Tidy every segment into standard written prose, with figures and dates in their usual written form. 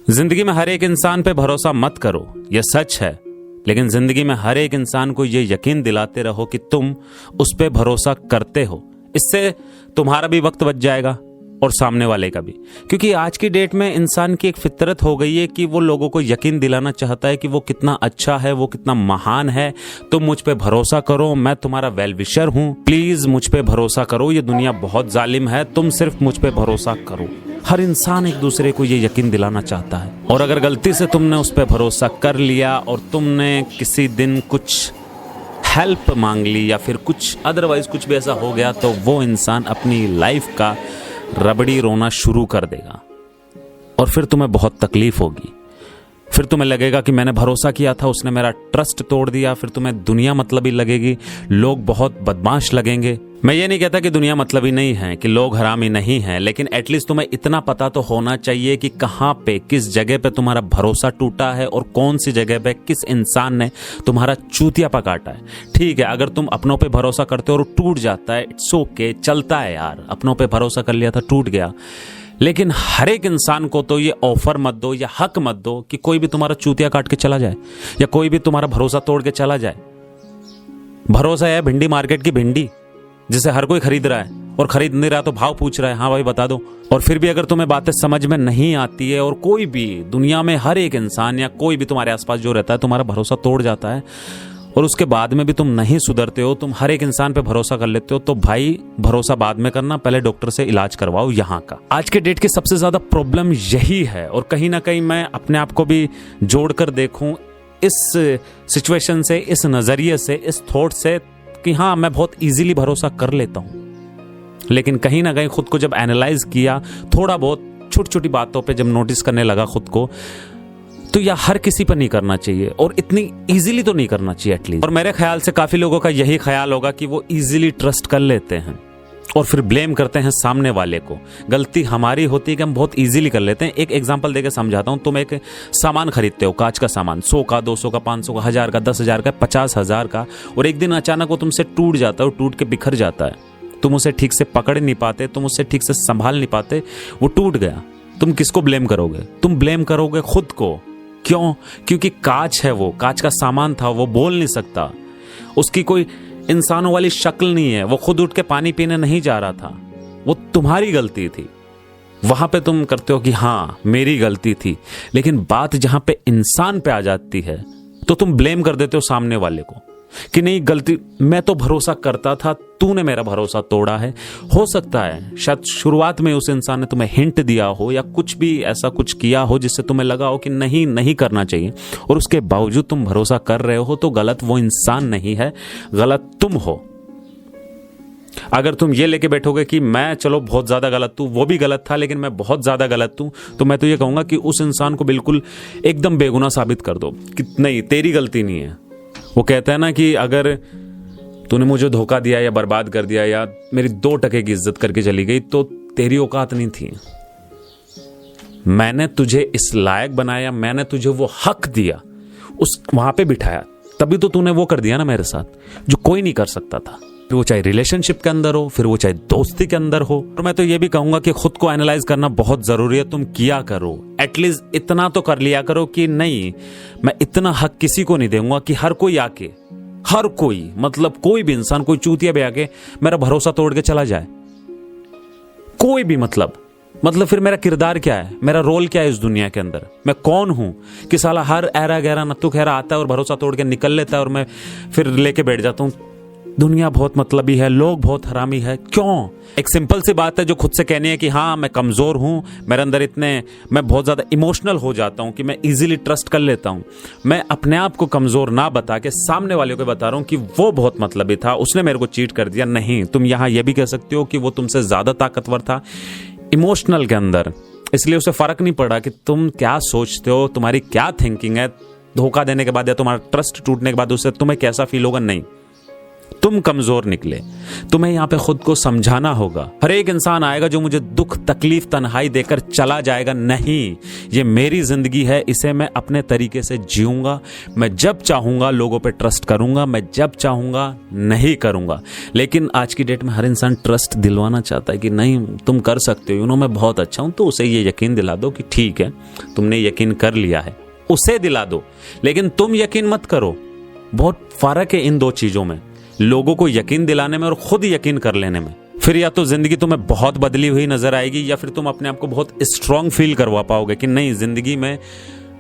जिंदगी में हर एक इंसान पे भरोसा मत करो, यह सच है। लेकिन जिंदगी में हर एक इंसान को यह यकीन दिलाते रहो कि तुम उस पे भरोसा करते हो। इससे तुम्हारा भी वक्त बच जाएगा और सामने वाले का भी। क्योंकि आज की डेट में इंसान की एक फितरत हो गई है कि वो लोगों को यकीन दिलाना चाहता है कि वो कितना अच्छा है, वो कितना महान है। तुम मुझ पे भरोसा करो, मैं तुम्हारा वेल विशर हूं, प्लीज मुझ पे भरोसा करो। ये दुनिया बहुत जालिम है, तुम सिर्फ मुझ पे भरोसा करो। हर इंसान एक दूसरे को ये यकीन दिलाना चाहता है। और अगर गलती से तुमने उस पे भरोसा कर लिया और तुमने किसी दिन कुछ हेल्प मांग ली या फिर कुछ अदरवाइज कुछ भी ऐसा हो गया, तो वो इंसान अपनी लाइफ का रबड़ी रोना शुरू कर देगा और फिर तुम्हें बहुत तकलीफ होगी। फिर तुम्हें लगेगा कि मैंने भरोसा किया था, उसने मेरा ट्रस्ट तोड़ दिया। फिर तुम्हें दुनिया मतलबी लगेगी, लोग बहुत बदमाश लगेंगे। मैं ये नहीं कहता कि दुनिया मतलबी नहीं है, कि लोग हरामी नहीं हैं, लेकिन एटलीस्ट तुम्हें इतना पता तो होना चाहिए कि कहाँ पे, किस जगह पे तुम्हारा भरोसा टूटा है और कौन सी जगह पे किस इंसान ने तुम्हारा चूतियापा काटा है। ठीक है, अगर तुम अपनों पे भरोसा करते हो और टूट जाता है, इट्स ओके, चलता है यार। अपनों पे भरोसा कर लिया था, टूट गया। लेकिन हर एक इंसान को तो ये ऑफर मत दो या हक मत दो कि कोई भी तुम्हारा चूतिया काट के चला जाए या कोई भी तुम्हारा भरोसा तोड़ के चला जाए। भरोसा है भिंडी मार्केट की भिंडी, जिसे हर कोई खरीद रहा है, और खरीद नहीं रहा तो भाव पूछ रहा है, हाँ भाई बता दो। और फिर भी अगर तुम्हें बातें समझ में नहीं आती है और कोई भी दुनिया में हर एक इंसान या कोई भी तुम्हारे आसपास जो रहता है तुम्हारा भरोसा तोड़ जाता है और उसके बाद में भी तुम नहीं सुधरते हो, तुम हर एक इंसान पे भरोसा कर लेते हो, तो भाई भरोसा बाद में करना, पहले डॉक्टर से इलाज करवाओ यहाँ का। आज के डेट की सबसे ज्यादा प्रॉब्लम यही है। और कहीं ना कहीं मैं अपने आप को भी जोड़कर देखूं इस सिचुएशन से, इस नजरिए से, इस थॉट से कि हाँ मैं बहुत इजीली भरोसा कर लेता हूं। लेकिन कहीं ना कहीं खुद को जब एनालाइज किया, थोड़ा बहुत छोटी छोटी बातों पे जब नोटिस करने लगा खुद को, तो यह हर किसी पर नहीं करना चाहिए और इतनी इजीली तो नहीं करना चाहिए एटलीस्ट। और मेरे ख्याल से काफी लोगों का यही ख्याल होगा कि वो इजीली ट्रस्ट कर लेते हैं और फिर ब्लेम करते हैं सामने वाले को। गलती हमारी होती है कि हम बहुत इजीली कर लेते हैं। एक एग्जांपल देकर समझाता हूं। तुम एक सामान खरीदते हो, कांच का सामान, 100 का, 200 का, 500 का, 1000 का, 10,000 का, 50,000 का, और एक दिन अचानक वो तुमसे टूट जाता है और टूट के बिखर जाता है। तुम उसे ठीक से पकड़ नहीं पाते, तुम उसे ठीक से संभाल नहीं पाते, वो टूट गया। तुम किसको ब्लेम करोगे? तुम ब्लेम करोगे खुद को। क्यों? क्योंकि कांच है, वो कांच का सामान था, वो बोल नहीं सकता, उसकी कोई इंसानों वाली शक्ल नहीं है, वो खुद उठ के पानी पीने नहीं जा रहा था, वो तुम्हारी गलती थी। वहां पे तुम करते हो कि हाँ मेरी गलती थी, लेकिन बात जहां पे इंसान पे आ जाती है तो तुम ब्लेम कर देते हो सामने वाले को कि नहीं गलती, मैं तो भरोसा करता था, तूने मेरा भरोसा तोड़ा है। हो सकता है शायद शुरुआत में उस इंसान ने तुम्हें हिंट दिया हो या कुछ भी ऐसा कुछ किया हो जिससे तुम्हें लगा हो कि नहीं करना चाहिए, और उसके बावजूद तुम भरोसा कर रहे हो, तो गलत वो इंसान नहीं है, गलत तुम हो। अगर तुम ये लेके बैठोगे कि मैं चलो बहुत ज्यादा गलत हूं, वो भी गलत था लेकिन मैं बहुत ज्यादा गलत हूं, तो मैं तो ये कहूंगा कि उस इंसान को बिल्कुल एकदम बेगुनाह साबित कर दो कि नहीं तेरी गलती नहीं है। वो कहता है ना कि अगर तूने मुझे धोखा दिया या बर्बाद कर दिया या मेरी 2 टके की इज्जत करके चली गई, तो तेरी औकात नहीं थी। मैंने तुझे इस लायक बनाया, मैंने तुझे वो हक दिया, उस वहां पे बिठाया, तभी तो तूने वो कर दिया ना मेरे साथ जो कोई नहीं कर सकता था। फिर वो चाहे रिलेशनशिप के अंदर हो, फिर वो चाहे दोस्ती के अंदर हो। और मैं तो ये भी कहूंगा कि खुद को एनालाइज करना बहुत जरूरी है। तुम किया करो, एटलीस्ट इतना तो कर लिया करो कि नहीं मैं इतना हक किसी को नहीं दूंगा कि हर कोई आके, हर कोई मतलब कोई भी इंसान, कोई चूतिया भी आके मेरा भरोसा तोड़ के चला जाए। कोई भी मतलब फिर मेरा किरदार क्या है, मेरा रोल क्या है इस दुनिया के अंदर, मैं कौन हूं कि साला हर ऐरा गहरा नत्थु खैरा आता है और भरोसा तोड़ के निकल लेता है और मैं फिर लेके बैठ जाता हूं दुनिया बहुत मतलबी है, लोग बहुत हरामी है। क्यों? एक सिंपल सी बात है जो खुद से कहनी है कि हाँ मैं कमजोर हूं, मेरे अंदर मैं बहुत ज्यादा इमोशनल हो जाता हूं कि मैं इजीली ट्रस्ट कर लेता हूं। मैं अपने आप को कमजोर ना बता के सामने वाले को बता रहा हूं कि वो बहुत मतलबी था, उसने मेरे को चीट कर दिया। नहीं, तुम यहां यह भी कह सकते हो कि वो तुमसे ज्यादा ताकतवर था इमोशनल के अंदर, इसलिए उसे फर्क नहीं पड़ा कि तुम क्या सोचते हो, तुम्हारी क्या थिंकिंग है। धोखा देने के बाद या तुम्हारा ट्रस्ट टूटने के बाद उससे तुम्हें कैसा फील होगा, नहीं, तुम कमजोर निकले, तुम्हें यहां पे खुद को समझाना होगा। हर एक इंसान आएगा जो मुझे दुख, तकलीफ, तन्हाई देकर चला जाएगा, नहीं, ये मेरी जिंदगी है, इसे मैं अपने तरीके से जीऊंगा। मैं जब चाहूंगा लोगों पे ट्रस्ट करूंगा, मैं जब चाहूंगा नहीं करूंगा। लेकिन आज की डेट में हर इंसान ट्रस्ट दिलवाना चाहता है कि नहीं तुम कर सकते हो, मैं बहुत अच्छा हूं। तो उसे ये यकीन दिला दो कि ठीक है, तुमने यकीन कर लिया है, उसे दिला दो, लेकिन तुम यकीन मत करो। बहुत फर्क है इन दो चीजों में, लोगों को यकीन दिलाने में और खुद यकीन कर लेने में। फिर या तो जिंदगी तुम्हें बहुत बदली हुई नजर आएगी, या फिर तुम अपने आप को बहुत स्ट्रांग फील करवा पाओगे कि नहीं, जिंदगी में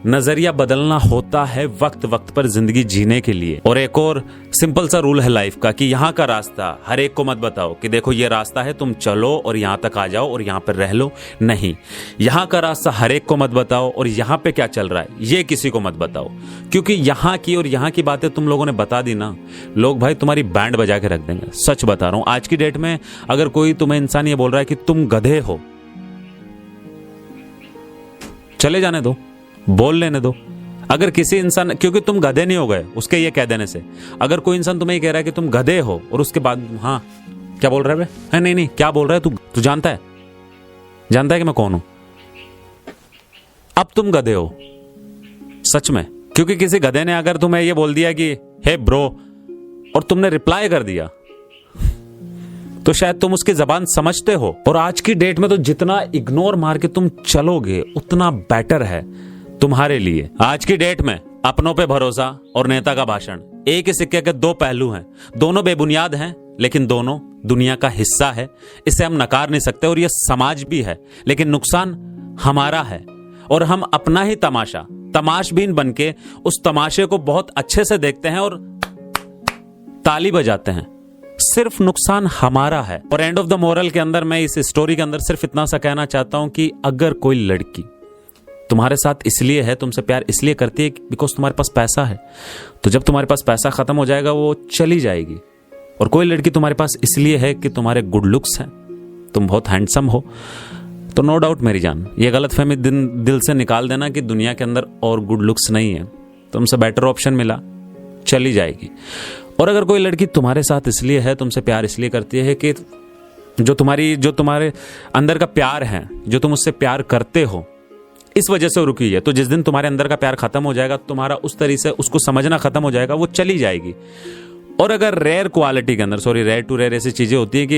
नजरिया बदलना होता है वक्त वक्त पर जिंदगी जीने के लिए। और एक और सिंपल सा रूल है लाइफ का कि यहाँ का रास्ता हर एक को मत बताओ कि देखो ये रास्ता है, तुम चलो और यहाँ तक आ जाओ और यहाँ पर रह लो। नहीं, यहाँ का रास्ता हर एक को मत बताओ, और यहाँ पे क्या चल रहा है ये किसी को मत बताओ, क्योंकि यहाँ की और यहाँ की बातें तुम लोगों ने बता दी ना, लोग भाई तुम्हारी बैंड बजा के रख देंगे। सच बता रहा हूं, आज की डेट में अगर कोई तुम्हें इंसान ये बोल रहा है कि तुम गधे हो, चले जाने दो, बोल लेने दो। अगर किसी इंसान, क्योंकि तुम गधे नहीं हो गए उसके ये कह देने से, अगर कोई इंसान तुम्हें कह रहा है कि तुम गधे हो और उसके बाद हाँ क्या बोल रहा है बे, नहीं नहीं क्या बोल रहा है तू जानता है कि मैं कौन हूं, अब तुम गधे हो सच में। क्योंकि किसी गधे ने अगर तुम्हें ये बोल दिया कि हे ब्रो और तुमने रिप्लाई कर दिया, तो शायद तुम उसकी जबान समझते हो। और आज की डेट में तो जितना इग्नोर मार के तुम चलोगे उतना बेटर है तुम्हारे लिए। आज की डेट में अपनों पे भरोसा और नेता का भाषण एक ही सिक्के के दो पहलू हैं, दोनों बेबुनियाद हैं, लेकिन दोनों दुनिया का हिस्सा है, इसे हम नकार नहीं सकते। और यह समाज भी है, लेकिन नुकसान हमारा है, और हम अपना ही तमाशबीन बनके उस तमाशे को बहुत अच्छे से देखते हैं और ताली बजाते हैं। सिर्फ नुकसान हमारा है। और एंड ऑफ द मोरल के अंदर मैं इस स्टोरी के अंदर सिर्फ इतना सा कहना चाहता हूं कि अगर कोई लड़की तुम्हारे साथ इसलिए है, तुमसे प्यार इसलिए करती है बिकॉज तुम्हारे पास पैसा है, तो जब तुम्हारे पास पैसा खत्म हो जाएगा वो चली जाएगी। और कोई लड़की तुम्हारे पास इसलिए है कि तुम्हारे गुड लुक्स हैं, तुम बहुत हैंडसम हो, तो नो डाउट मेरी जान, ये गलतफहमी दिल से निकाल देना कि दुनिया के अंदर और गुड लुक्स नहीं है, तुमसे बेटर ऑप्शन मिला, चली जाएगी। और अगर कोई लड़की तुम्हारे साथ इसलिए है, तुमसे प्यार इसलिए करती है कि जो तुम्हारे अंदर का प्यार है, जो तुम उससे प्यार करते हो, इस वजह से रुकी है, तो जिस दिन तुम्हारे अंदर का प्यार खत्म हो जाएगा, तुम्हारा उस तरीके से उसको समझना खत्म हो जाएगा, वो चली जाएगी। और अगर रेयर क्वालिटी के अंदर, रेयर टू रेयर ऐसी चीजें होती है कि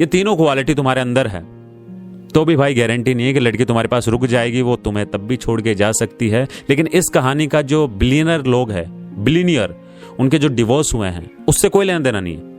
ये तीनों क्वालिटी तुम्हारे अंदर है, तो भी भाई गारंटी नहीं है कि लड़की तुम्हारे पास रुक जाएगी, वो तुम्हें तब भी छोड़ के जा सकती है। लेकिन इस कहानी का जो बिलियनर लोग है, बिलियनियर, उनके जो डिवोर्स हुए हैं उससे कोई लेना देना नहीं है।